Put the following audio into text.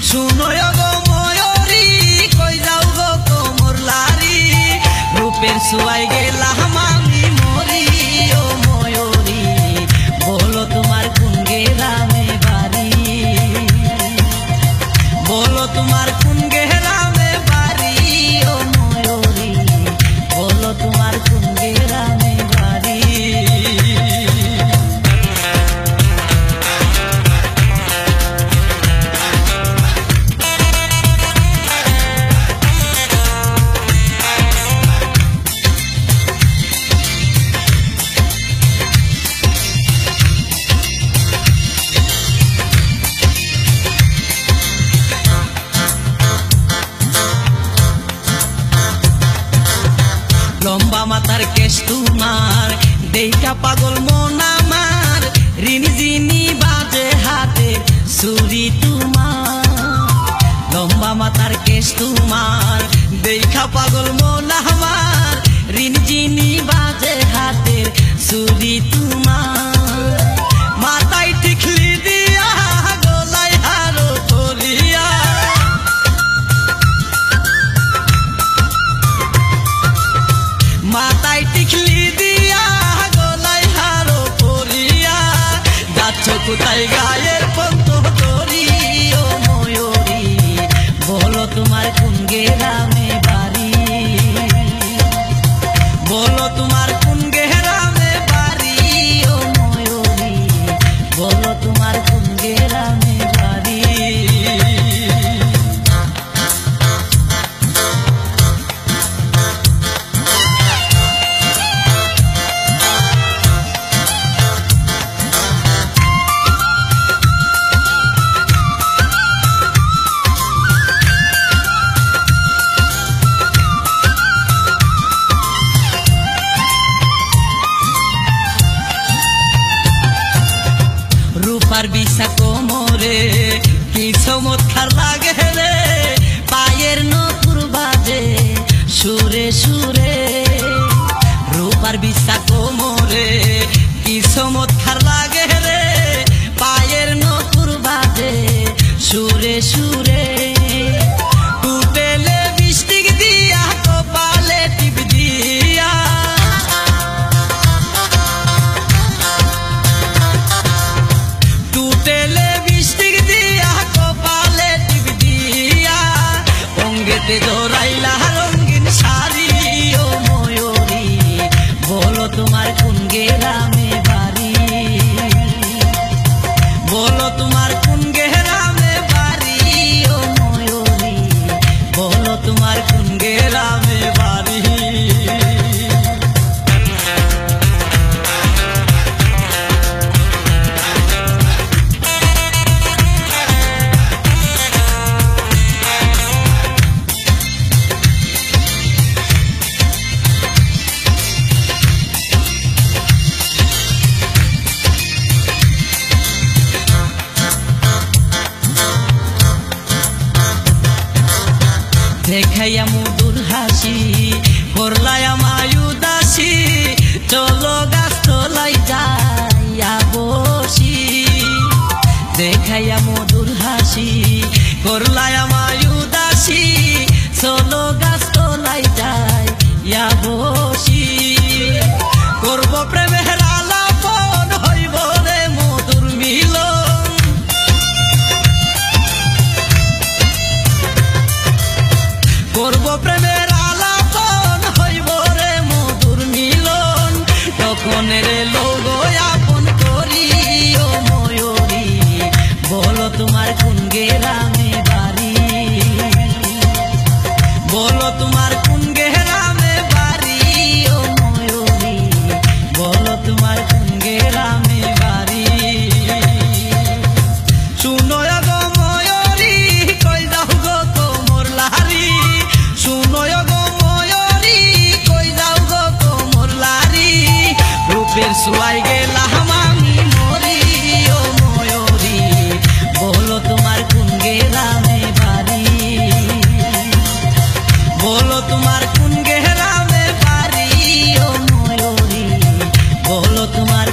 শুনো গো ময়ূরী কই যাও গো কোমর লারি রূপের ছোঁয়ায় গেলাম আমি মরি ও ময়ূরী বলো তোমার কোন গ্রামে বাড়ি বলো তোমার কোন গ্রামে বাড়ি ও ময়ূরী বলো তোমার কোন গ্রামে বাড়ি। লম্বা মাথার কেশ তোমার দেখা পাগল মন আমার রিনঝিনি বাজে হাতে ছুরি তোমার লম্বা মাথার কেশ তোমার দেখা পাগল মন আমার রিনঝিনি বাজে হাতে ছুরি তোমার মাথায় টিকলি দিয়া গলায় হারো ধরিয়া মাথায় টিকলি দিয়া গলায় হারো পরিয়া যাচ্ছ কোথায় গায়ের পন্ত ধরি ও ময়ূরী বলো তোমার কোন গ্রামে বাড়ি বলো তোমার কোন গ্রামে বাড়ি ও ময়ূরী বলো তোমার কোন গ্রামে বাড়ি। রূপার বিষা কোমরে কি চমৎকার লাগে রে পায়ের নপুর বাজে সুরে সুরে রূপার বিষা কোমরে কি চমৎকার লাগে রে পায়ের নপুর বাজে সুরে সুরে টুটেলে বৃষ্টি দিয়া কপালে টিপ দিয়া টুটেলে বৃষ্টি দিয়া কপালে টিপ দিয়া অঙ্গেতে জড়াইলা রঙিন শাড়ি ও ময়ূরী বলো তোমার কোন গ্রামে বাড়ি বলো তোমার কোন গ্রামে বাড়ি ও ময়ূরী বলো তোমার কোন গ্রামে বাড়ি। দেখাইয়া মধুর হাসি করলাই আমায় উদাসী চলো গাছ তলাই যাইয়া বসি দেখাইয়া মধুর হাসি করলাই আমায় উদাসী চলো গাছ তলাই যাইয়া বসি করব প্রেমের আলাপন হইব রে মধুর মিলন করব প্রেমের আলাপন হইব রে মধুর মিলন তখন রে লোক আপন করি ও ময়ূরী বলো তোমার কোন গ্রামে বাড়ি বলো তোমার কোন গ্রামে বাড়ি ও ময়ূরী বলো তোমার কোন গ্রামে বাড়ি। শুনো গো ময়ূরী কই যাও গো কোমর লারি শুনো গো ময়ূরী কই যাও গো কোমর লারি রূপের ছোঁয়ায় গেলাম আমি মরি ও ময়ূরী বলো তোমার কোন গ্রামে বাড়ি বলো তোমার কোন গ্রামে বাড়ি ও ময়ূরী বলো তোমার